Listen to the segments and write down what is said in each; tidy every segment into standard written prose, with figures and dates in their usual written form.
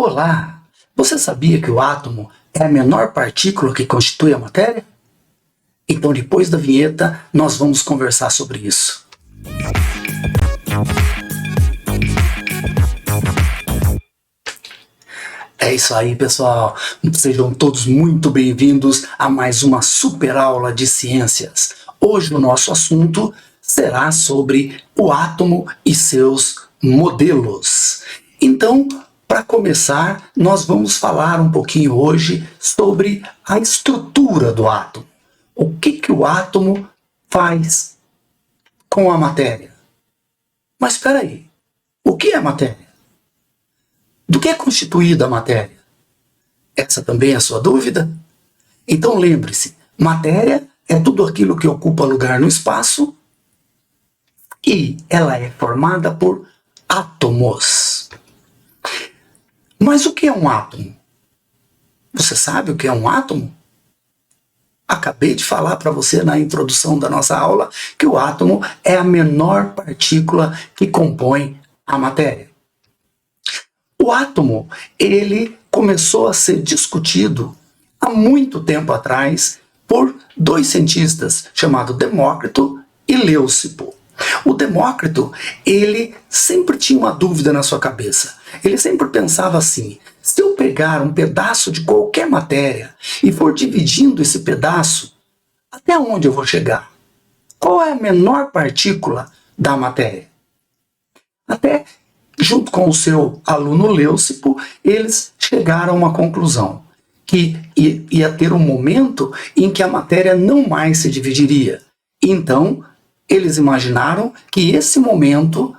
Olá! Você sabia que o átomo é a menor partícula que constitui a matéria? Então, depois da vinheta, nós vamos conversar sobre isso. É isso aí, pessoal! Sejam todos muito bem-vindos a mais uma super aula de ciências. Hoje o nosso assunto será sobre o átomo e seus modelos. Então, para começar, nós vamos falar um pouquinho hoje sobre a estrutura do átomo. O que o átomo faz com a matéria? Mas espera aí, o que é matéria? Do que é constituída a matéria? Essa também é a sua dúvida? Então lembre-se, matéria é tudo aquilo que ocupa lugar no espaço e ela é formada por átomos. Mas o que é um átomo? Você sabe o que é um átomo? Acabei de falar para você na introdução da nossa aula que o átomo é a menor partícula que compõe a matéria. O átomo, ele começou a ser discutido há muito tempo atrás por dois cientistas chamados Demócrito e Leucipo. O Demócrito, ele sempre tinha uma dúvida na sua cabeça. Ele sempre pensava assim: se eu pegar um pedaço de qualquer matéria e for dividindo esse pedaço, até onde eu vou chegar? Qual é a menor partícula da matéria? Até junto com o seu aluno Leucipo, eles chegaram a uma conclusão, que ia ter um momento em que a matéria não mais se dividiria. Então, eles imaginaram que esse momento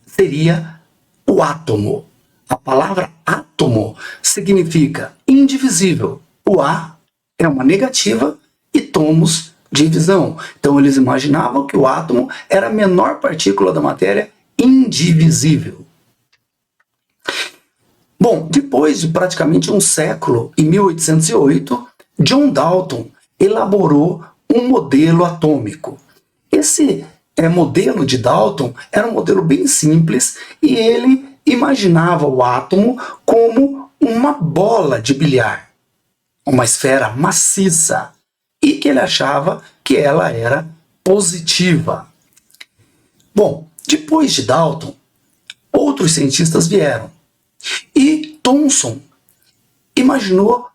seria o átomo. A palavra átomo significa indivisível. O A é uma negativa e tomos, divisão. Então, eles imaginavam que o átomo era a menor partícula da matéria indivisível. Bom, depois de praticamente um século, em 1808, John Dalton elaborou um modelo atômico. Esse modelo de Dalton era um modelo bem simples e ele imaginava o átomo como uma bola de bilhar, uma esfera maciça, e que ele achava que ela era positiva. Bom, depois de Dalton, outros cientistas vieram. E Thomson imaginou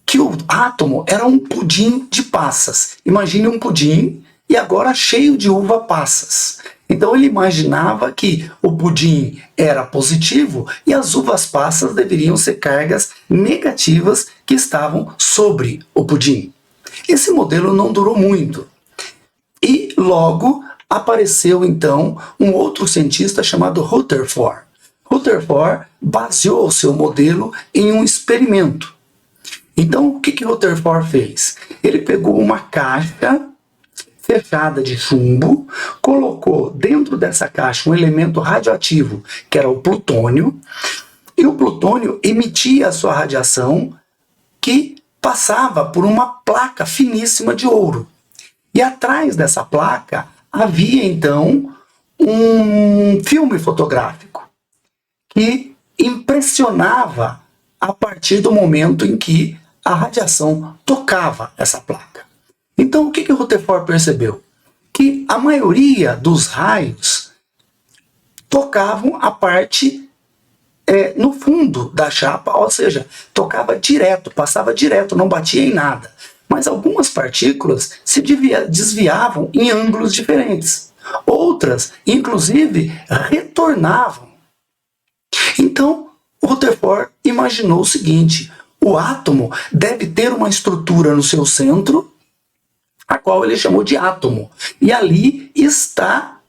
que o átomo era um pudim de passas. Imagine um pudim e agora cheio de uva passas. Então ele imaginava que o pudim era positivo e as uvas passas deveriam ser cargas negativas que estavam sobre o pudim. Esse modelo não durou muito. E logo apareceu então um outro cientista chamado Rutherford. Rutherford baseou seu modelo em um experimento. Então o que Rutherford fez? Ele pegou uma caixa fechada de chumbo, colocou dentro dessa caixa um elemento radioativo, que era o plutônio, e o plutônio emitia a sua radiação, que passava por uma placa finíssima de ouro. E atrás dessa placa havia então um filme fotográfico que impressionava a partir do momento em que a radiação tocava essa placa. Então o que Rutherford percebeu? Que a maioria dos raios tocavam a parte no fundo da chapa, ou seja, tocava direto, passava direto, não batia em nada. Mas algumas partículas se desviavam em ângulos diferentes. Outras, inclusive, retornavam. Então, Rutherford imaginou o seguinte: o átomo deve ter uma estrutura no seu centro, a qual ele chamou de átomo. E ali está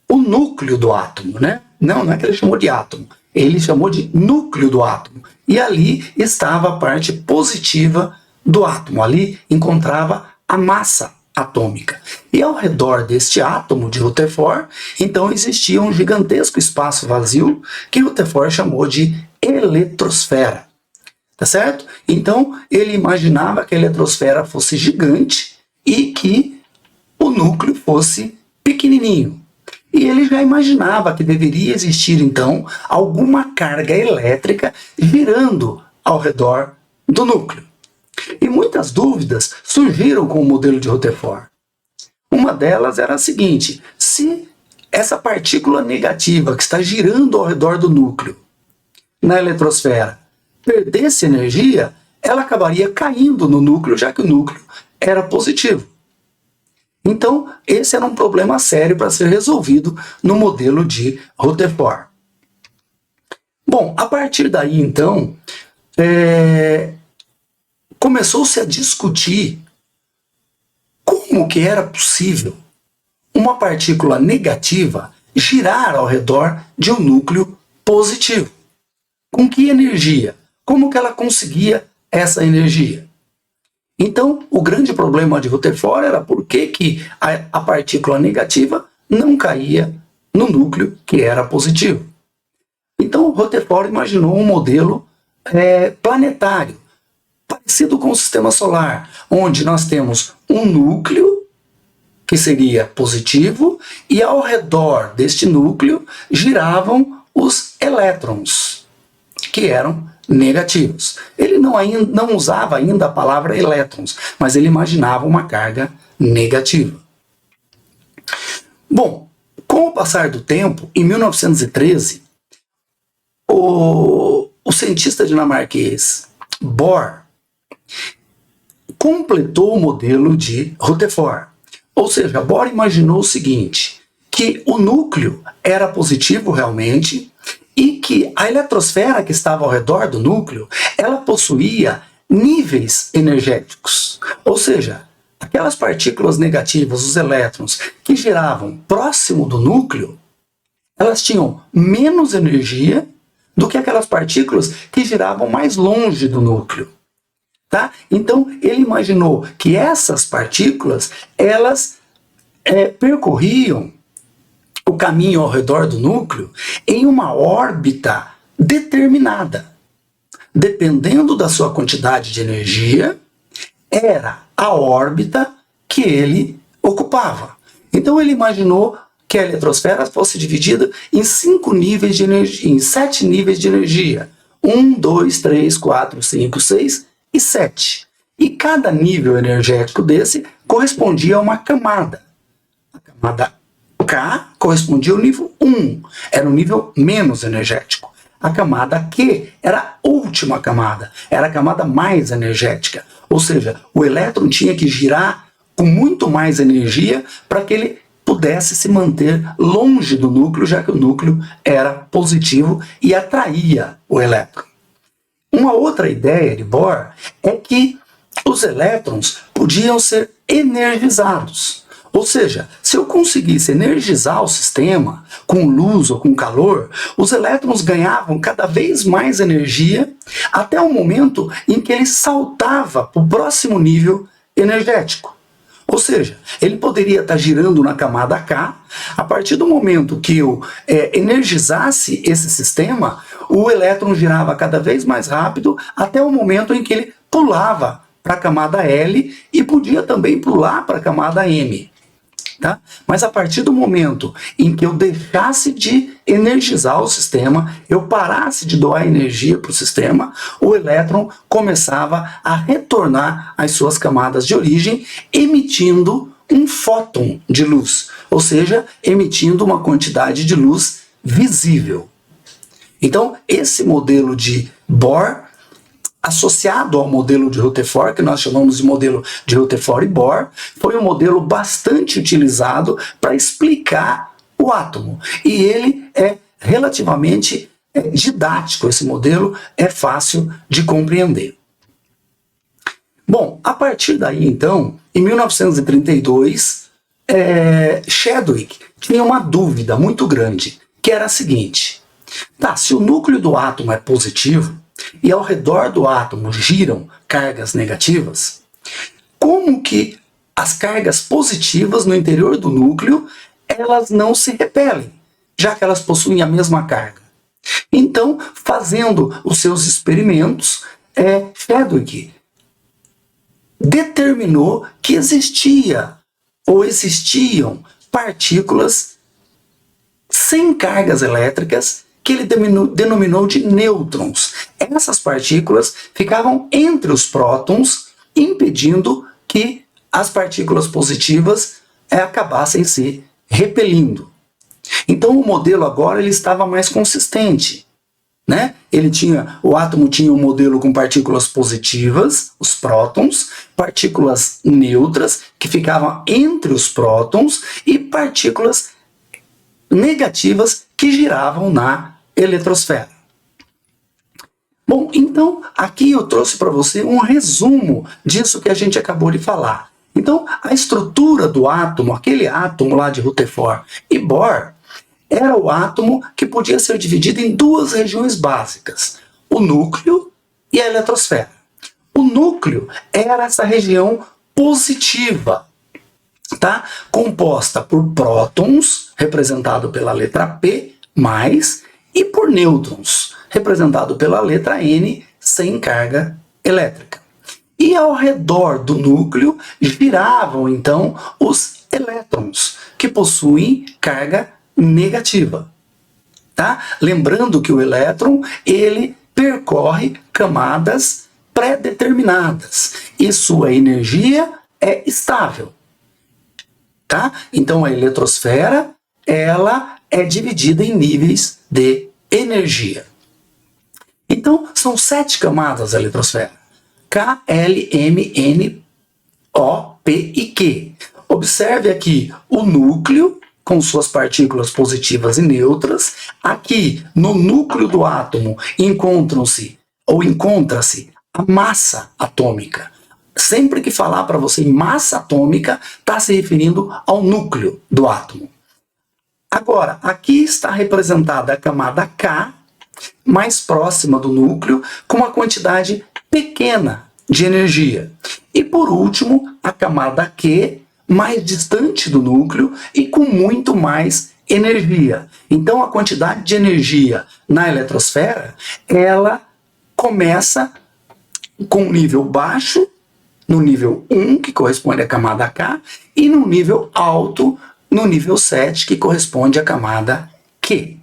o núcleo do átomo, né? Não é que ele chamou de átomo. Ele chamou de núcleo do átomo. E ali estava a parte positiva do átomo. Ali encontrava a massa atômica. E ao redor deste átomo de Rutherford, então existia um gigantesco espaço vazio que Rutherford chamou de eletrosfera. Tá certo? Então ele imaginava que a eletrosfera fosse gigante e que o núcleo fosse pequenininho. E ele já imaginava que deveria existir, então, alguma carga elétrica girando ao redor do núcleo. E muitas dúvidas surgiram com o modelo de Rutherford. Uma delas era a seguinte: se essa partícula negativa que está girando ao redor do núcleo na eletrosfera perdesse energia, ela acabaria caindo no núcleo, já que o núcleo era positivo. Então, esse era um problema sério para ser resolvido no modelo de Rutherford. Bom, a partir daí, então, começou-se a discutir como que era possível uma partícula negativa girar ao redor de um núcleo positivo. Com que energia? Como que ela conseguia essa energia? Então, o grande problema de Rutherford era por que a partícula negativa não caía no núcleo que era positivo. Então, Rutherford imaginou um modelo planetário, parecido com o sistema solar, onde nós temos um núcleo, que seria positivo, e ao redor deste núcleo giravam os elétrons, que eram negativos. Ele não usava ainda a palavra elétrons, mas ele imaginava uma carga negativa. Bom, com o passar do tempo, em 1913, o cientista dinamarquês Bohr completou o modelo de Rutherford. Ou seja, Bohr imaginou o seguinte, que o núcleo era positivo realmente, e que a eletrosfera que estava ao redor do núcleo, ela possuía níveis energéticos. Ou seja, aquelas partículas negativas, os elétrons, que giravam próximo do núcleo, elas tinham menos energia do que aquelas partículas que giravam mais longe do núcleo. Tá? Então, ele imaginou que essas partículas, elas percorriam o caminho ao redor do núcleo em uma órbita determinada. Dependendo da sua quantidade de energia, era a órbita que ele ocupava. Então ele imaginou que a eletrosfera fosse dividida em 5 níveis de energia, em 7 níveis de energia. 1, 2, 3, 4, 5, 6 e 7. E cada nível energético desse correspondia a uma camada. A camada K correspondia ao nível 1, era o nível menos energético. A camada Q era a última camada, era a camada mais energética. Ou seja, o elétron tinha que girar com muito mais energia para que ele pudesse se manter longe do núcleo, já que o núcleo era positivo e atraía o elétron. Uma outra ideia de Bohr é que os elétrons podiam ser energizados. Ou seja, se eu conseguisse energizar o sistema com luz ou com calor, os elétrons ganhavam cada vez mais energia até o momento em que ele saltava para o próximo nível energético. Ou seja, ele poderia estar girando na camada K, a partir do momento que eu energizasse esse sistema, o elétron girava cada vez mais rápido até o momento em que ele pulava para a camada L e podia também pular para a camada M. Tá? Mas a partir do momento em que eu deixasse de energizar o sistema, eu parasse de doar energia para o sistema, o elétron começava a retornar às suas camadas de origem, emitindo um fóton de luz, ou seja, emitindo uma quantidade de luz visível. Então, esse modelo de Bohr, associado ao modelo de Rutherford, que nós chamamos de modelo de Rutherford e Bohr, foi um modelo bastante utilizado para explicar o átomo. E ele é relativamente didático, esse modelo é fácil de compreender. Bom, a partir daí, então, em 1932, Chadwick tinha uma dúvida muito grande, que era a seguinte: tá, se o núcleo do átomo é positivo, e ao redor do átomo giram cargas negativas, como que as cargas positivas no interior do núcleo, elas não se repelem, já que elas possuem a mesma carga? Então, fazendo os seus experimentos, Chadwick determinou que existiam partículas sem cargas elétricas, que ele denominou de nêutrons. Essas partículas ficavam entre os prótons, impedindo que as partículas positivas acabassem se repelindo. Então o modelo agora ele estava mais consistente, né? O átomo tinha um modelo com partículas positivas, os prótons, partículas neutras, que ficavam entre os prótons, e partículas negativas que giravam na eletrosfera. Bom, então aqui eu trouxe para você um resumo disso que a gente acabou de falar. Então, a estrutura do átomo, aquele átomo lá de Rutherford e Bohr, era o átomo que podia ser dividido em duas regiões básicas, o núcleo e a eletrosfera. O núcleo era essa região positiva, tá? Composta por prótons, representado pela letra P+, e por nêutrons, representado pela letra N, sem carga elétrica. E ao redor do núcleo giravam, então, os elétrons, que possuem carga negativa. Tá? Lembrando que o elétron, ele percorre camadas pré-determinadas e sua energia é estável. Tá? Então a eletrosfera, ela é dividida em níveis de energia. Então são 7 camadas da eletrosfera: K, L, M, N, O, P e Q. Observe aqui o núcleo com suas partículas positivas e neutras. Aqui no núcleo do átomo encontra-se a massa atômica. Sempre que falar para você em massa atômica, está se referindo ao núcleo do átomo. Agora, aqui está representada a camada K, mais próxima do núcleo, com uma quantidade pequena de energia. E por último, a camada Q, mais distante do núcleo e com muito mais energia. Então a quantidade de energia na eletrosfera, ela começa com um nível baixo, no nível 1, que corresponde à camada K, e no nível alto, no nível 7, que corresponde à camada Q.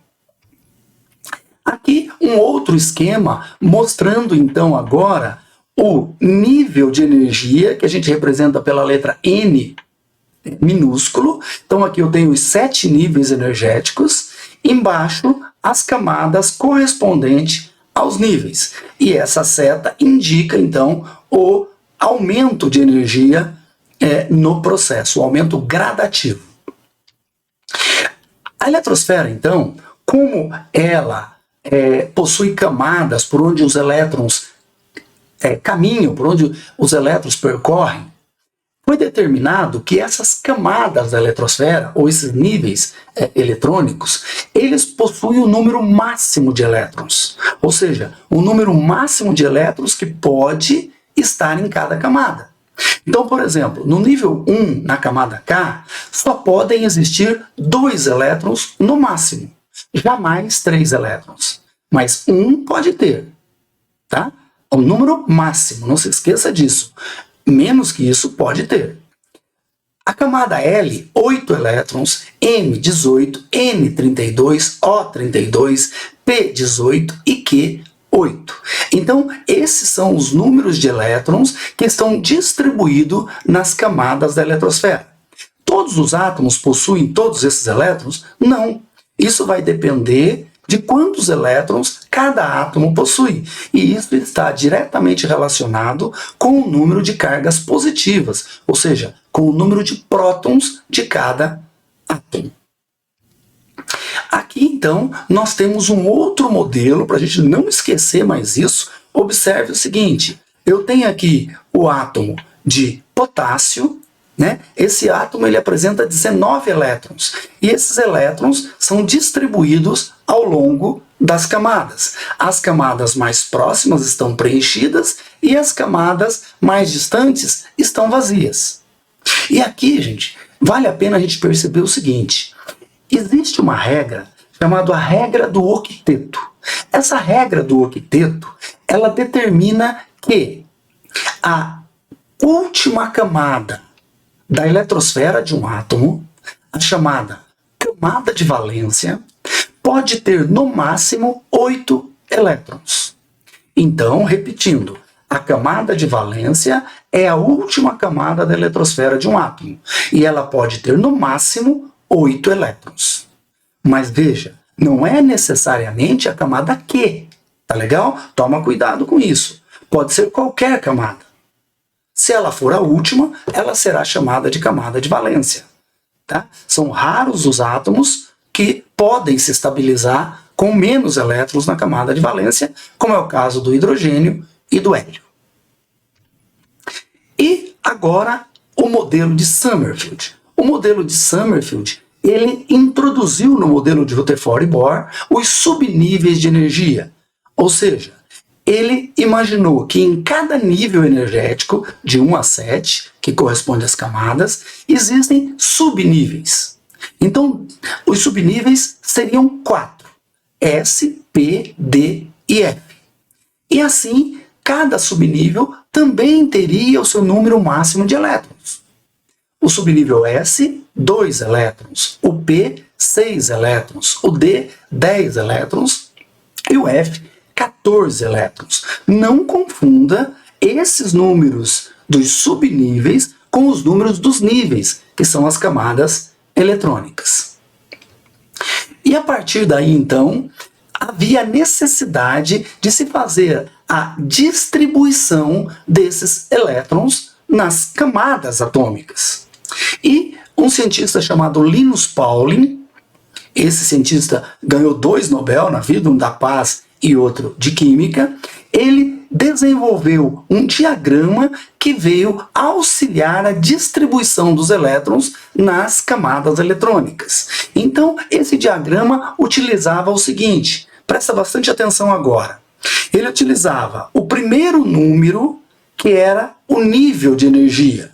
Aqui um outro esquema mostrando então agora o nível de energia que a gente representa pela letra N minúsculo. Então aqui eu tenho os 7 níveis energéticos, embaixo as camadas correspondentes aos níveis. E essa seta indica então o aumento de energia no processo, o aumento gradativo. A eletrosfera então, como ela possui camadas por onde os elétrons caminham, por onde os elétrons percorrem, foi determinado que essas camadas da eletrosfera, ou esses níveis eletrônicos, eles possuem o número máximo de elétrons. Ou seja, o número máximo de elétrons que pode estar em cada camada. Então, por exemplo, no nível 1, na camada K, só podem existir 2 elétrons no máximo. Jamais 3 elétrons. Mas 1 pode ter. Tá? O número máximo, não se esqueça disso. Menos que isso pode ter. A camada L, 8 elétrons, M, 18, N, 32, O, 32, P, 18 e Q, 8. Então, esses são os números de elétrons que estão distribuídos nas camadas da eletrosfera. Todos os átomos possuem todos esses elétrons? Não. Isso vai depender de quantos elétrons cada átomo possui. E isso está diretamente relacionado com o número de cargas positivas, ou seja, com o número de prótons de cada átomo. Aqui, então, nós temos um outro modelo, para a gente não esquecer mais isso. Observe o seguinte, eu tenho aqui o átomo de potássio, né? Esse átomo ele apresenta 19 elétrons, e esses elétrons são distribuídos ao longo das camadas. As camadas mais próximas estão preenchidas e as camadas mais distantes estão vazias. E aqui, gente, vale a pena a gente perceber o seguinte, existe uma regra chamada a regra do octeto. Essa regra do octeto, ela determina que a última camada da eletrosfera de um átomo, a chamada camada de valência pode ter no máximo 8 elétrons. Então, repetindo, a camada de valência é a última camada da eletrosfera de um átomo e ela pode ter no máximo 8 elétrons. Mas veja, não é necessariamente a camada Q, tá legal? Toma cuidado com isso. Pode ser qualquer camada. Se ela for a última, ela será chamada de camada de valência. Tá? São raros os átomos que podem se estabilizar com menos elétrons na camada de valência, como é o caso do hidrogênio e do hélio. E agora o modelo de Sommerfeld. O modelo de Sommerfeld, ele introduziu no modelo de Rutherford e Bohr os subníveis de energia. Ou seja, ele imaginou que em cada nível energético, de 1 a 7, que corresponde às camadas, existem subníveis. Então, os subníveis seriam 4. S, P, D e F. E assim, cada subnível também teria o seu número máximo de elétrons. O subnível S, 2 elétrons. O P, 6 elétrons. O D, 10 elétrons. E o F, 14 elétrons. Não confunda esses números dos subníveis com os números dos níveis, que são as camadas eletrônicas. E a partir daí, então, havia necessidade de se fazer a distribuição desses elétrons nas camadas atômicas. E um cientista chamado Linus Pauling, esse cientista ganhou 2 Nobel na vida, um da paz e outro de química, ele desenvolveu um diagrama que veio auxiliar a distribuição dos elétrons nas camadas eletrônicas. Então, esse diagrama utilizava o seguinte, presta bastante atenção agora. Ele utilizava o primeiro número, que era o nível de energia.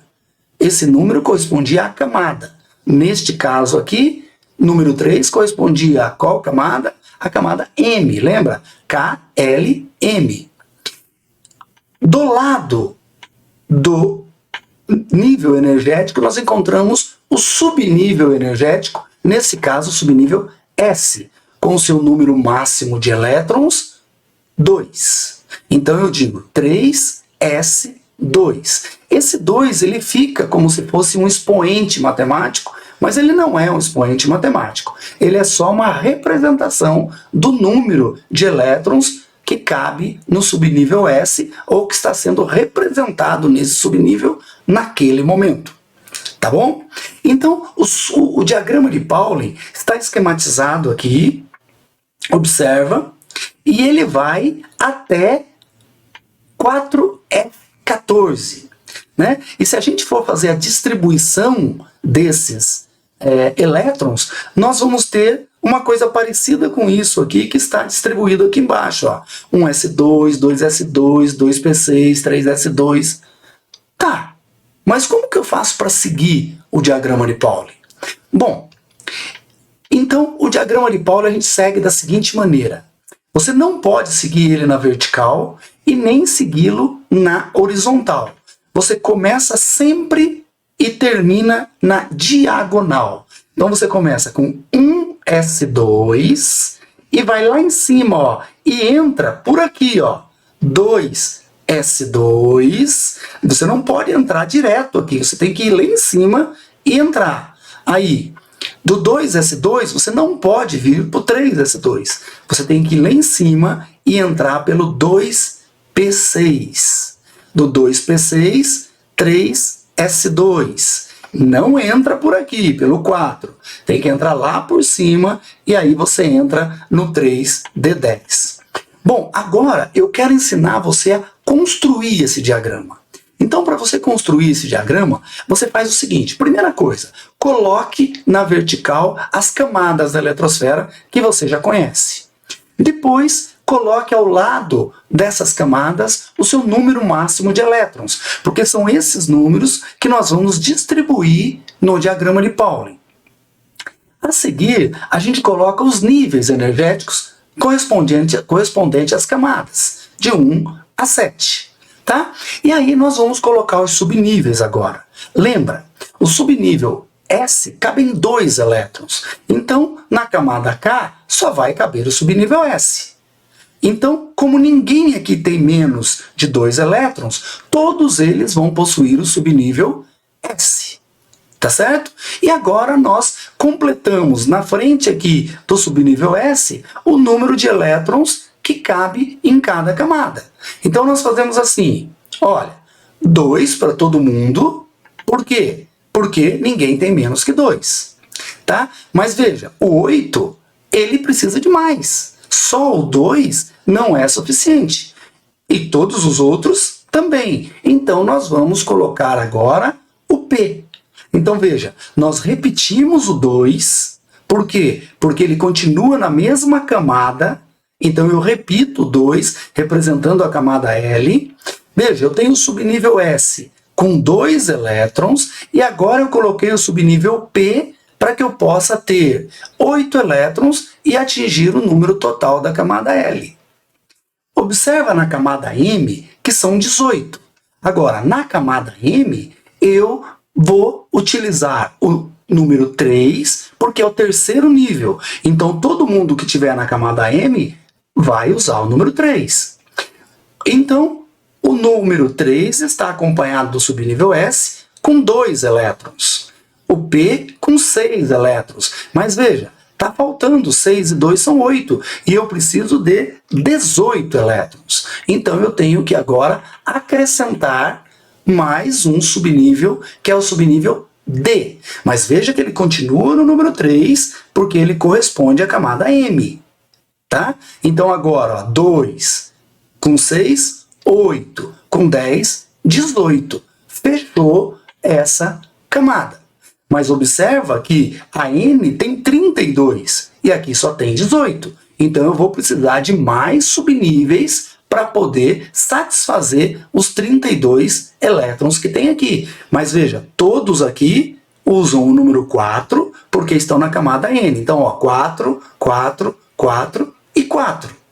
Esse número correspondia à camada. Neste caso aqui, número 3 correspondia a qual camada? A camada M, lembra? KLM. Do lado do nível energético, nós encontramos o subnível energético, nesse caso, o subnível S, com seu número máximo de elétrons, 2. Então eu digo 3S2. Esse 2 ele fica como se fosse um expoente matemático, mas ele não é um expoente matemático. Ele é só uma representação do número de elétrons que cabe no subnível S ou que está sendo representado nesse subnível naquele momento. Tá bom? Então, o diagrama de Pauling está esquematizado aqui. Observa. E ele vai até 4F14. Né? E se a gente for fazer a distribuição desses elétrons, nós vamos ter uma coisa parecida com isso aqui, que está distribuído aqui embaixo. Ó. 1S2, 2S2, 2P6, 3S2. Tá, mas como que eu faço para seguir o diagrama de Pauling? Bom, então o diagrama de Pauling a gente segue da seguinte maneira. Você não pode seguir ele na vertical e nem segui-lo na horizontal. Você começa sempre e termina na diagonal. Então você começa com 1S2 e vai lá em cima, ó, e entra por aqui, ó, 2S2. Você não pode entrar direto aqui, você tem que ir lá em cima e entrar. Aí, do 2S2, você não pode vir para o 3S2. Você tem que ir lá em cima e entrar pelo 2P6. Do 2P6, 3S2. Não entra por aqui, pelo 4. Tem que entrar lá por cima e aí você entra no 3D10. Bom, agora eu quero ensinar você a construir esse diagrama. Então, para você construir esse diagrama, você faz o seguinte. Primeira coisa, coloque na vertical as camadas da eletrosfera que você já conhece. Depois, coloque ao lado dessas camadas o seu número máximo de elétrons, porque são esses números que nós vamos distribuir no diagrama de Pauling. A seguir, a gente coloca os níveis energéticos correspondentes às camadas, de 1 a 7. Tá? E aí nós vamos colocar os subníveis agora. Lembra, o subnível S cabem 2 elétrons. Então, na camada K, só vai caber o subnível S. Então, como ninguém aqui tem menos de 2 elétrons, todos eles vão possuir o subnível S. Tá certo? E agora nós completamos na frente aqui do subnível S o número de elétrons que cabe em cada camada. Então nós fazemos assim, olha, 2 para todo mundo. Por quê? Porque ninguém tem menos que 2. Tá? Mas veja, o 8, ele precisa de mais. Só o 2 não é suficiente. E todos os outros também. Então nós vamos colocar agora o P. Então veja, nós repetimos o 2. Por quê? Porque ele continua na mesma camada. Então eu repito o 2, representando a camada L. Veja, eu tenho o subnível S com 2 elétrons, e agora eu coloquei o subnível P para que eu possa ter 8 elétrons e atingir o número total da camada L. Observa na camada M que são 18. Agora, na camada M, eu vou utilizar o número 3, porque é o terceiro nível. Então, todo mundo que tiver na camada M vai usar o número 3. Então, o número 3 está acompanhado do subnível S com 2 elétrons. O P com 6 elétrons. Mas veja, está faltando 6 e 2 são 8. E eu preciso de 18 elétrons. Então eu tenho que agora acrescentar mais um subnível, que é o subnível D. Mas veja que ele continua no número 3, porque ele corresponde à camada M. Tá? Então agora, ó, 2 com 6, 8. Com 10, 18. Fechou essa camada. Mas observa que a N tem 32 e aqui só tem 18. Então eu vou precisar de mais subníveis para poder satisfazer os 32 elétrons que tem aqui. Mas veja, todos aqui usam o número 4 porque estão na camada N. Então, ó, 4, 4, 4 e 4.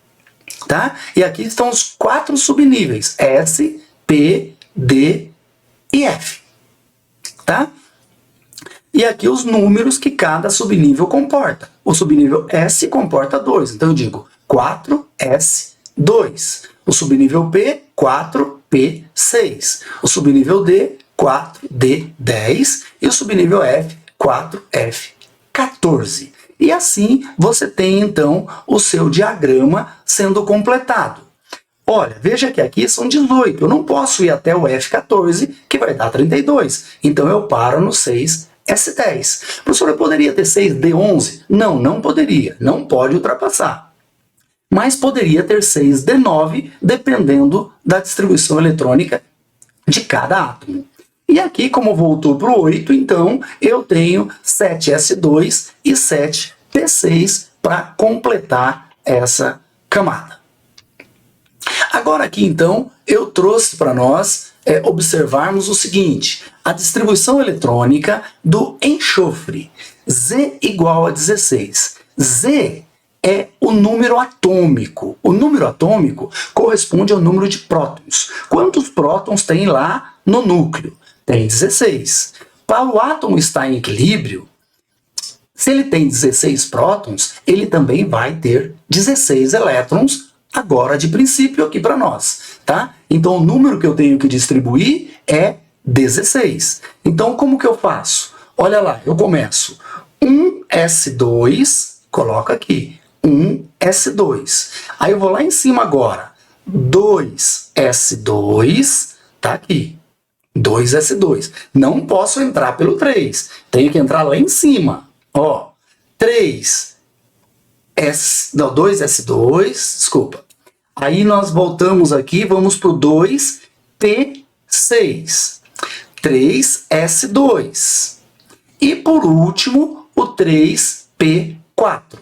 Tá? E aqui estão os 4 subníveis, S, P, D e F. Tá? E aqui os números que cada subnível comporta. O subnível S comporta 2. Então eu digo 4S2. O subnível P, 4P6. O subnível D, 4D10. E o subnível F, 4F14. E assim você tem então o seu diagrama sendo completado. Olha, veja que aqui são 18. Eu não posso ir até o F14, que vai dar 32. Então eu paro no 6 S10. Professor, eu poderia ter 6D11? Não, não poderia. Não pode ultrapassar. Mas poderia ter 6D9, dependendo da distribuição eletrônica de cada átomo. E aqui, como voltou para o 8, então eu tenho 7S2 e 7P6 para completar essa camada. Agora aqui, então, eu trouxe para nós observarmos o seguinte: a distribuição eletrônica do enxofre, Z igual a 16. Z é o número atômico. O número atômico corresponde ao número de prótons. Quantos prótons tem lá no núcleo? Tem 16. Para o átomo estar em equilíbrio, se ele tem 16 prótons, ele também vai ter 16 elétrons, agora de princípio aqui para nós. Tá? Então o número que eu tenho que distribuir é 16. Então como que eu faço? Olha lá, eu começo 1S2, coloco aqui, 1S2. Aí eu vou lá em cima agora, 2S2, tá aqui, 2S2. Não posso entrar pelo 3, tenho que entrar lá em cima. Ó, 2S2, desculpa. Aí nós voltamos aqui, vamos para o 2P6, 3S2 e por último o 3P4.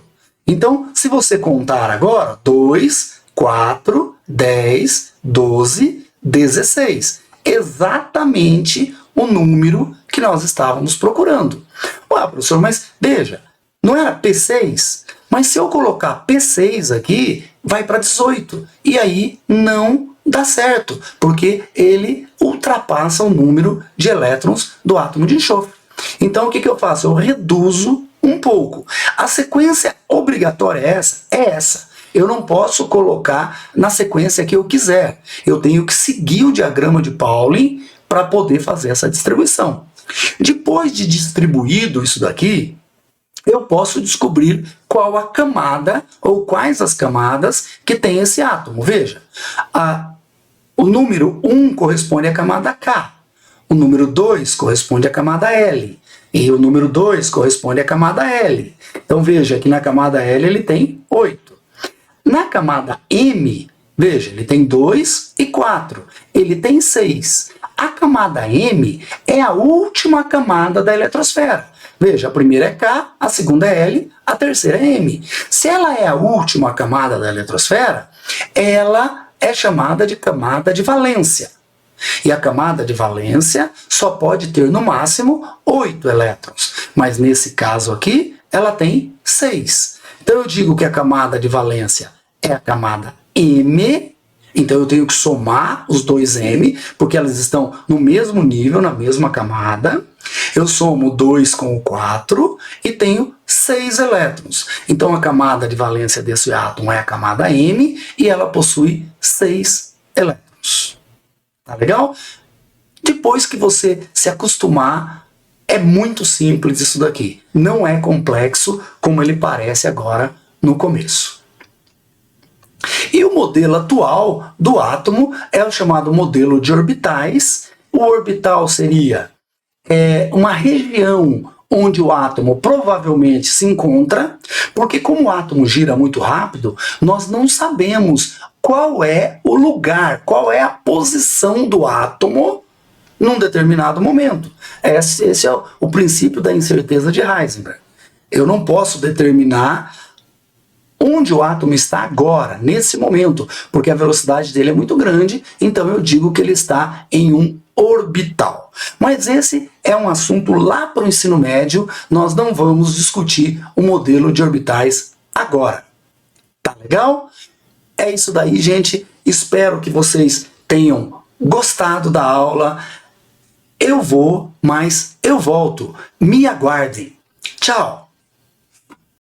Então, se você contar agora, 2, 4, 10, 12, 16. Exatamente o número que nós estávamos procurando. Ué, professor, mas veja, não era P6? Mas se eu colocar P6 aqui, vai para 18. E aí não dá certo, porque ele ultrapassa o número de elétrons do átomo de enxofre. Então o que eu faço? Eu reduzo um pouco. A sequência obrigatória é essa. Eu não posso colocar na sequência que eu quiser. Eu tenho que seguir o diagrama de Pauling para poder fazer essa distribuição. Depois de distribuído isso daqui, eu posso descobrir qual a camada ou quais as camadas que tem esse átomo. Veja, o número 1 corresponde à camada K, o número 2 corresponde à camada L, e o número 2 corresponde à camada L. Então veja que na camada L ele tem 8. Na camada M, veja, ele tem 2 e 4, ele tem 6. A camada M é a última camada da eletrosfera. Veja, a primeira é K, a segunda é L, a terceira é M. Se ela é a última camada da eletrosfera, ela é chamada de camada de valência. E a camada de valência só pode ter no máximo 8 elétrons. Mas nesse caso aqui, ela tem 6. Então eu digo que a camada de valência é a camada M. Então eu tenho que somar os dois M, porque elas estão no mesmo nível, na mesma camada. Eu somo 2 com o 4 e tenho 6 elétrons. Então a camada de valência desse átomo é a camada M e ela possui 6 elétrons. Tá legal? Depois que você se acostumar, é muito simples isso daqui. Não é complexo como ele parece agora no começo. E o modelo atual do átomo é o chamado modelo de orbitais. O orbital seria uma região onde o átomo provavelmente se encontra, porque como o átomo gira muito rápido, nós não sabemos qual é o lugar, qual é a posição do átomo num determinado momento. Esse é o princípio da incerteza de Heisenberg. Eu não posso determinar onde o átomo está agora, nesse momento, porque a velocidade dele é muito grande, então eu digo que ele está em um orbital. Mas esse é um assunto lá para o ensino médio, nós não vamos discutir o modelo de orbitais agora. Tá legal? É isso daí, gente. Espero que vocês tenham gostado da aula. Eu vou, mas eu volto. Me aguardem. Tchau!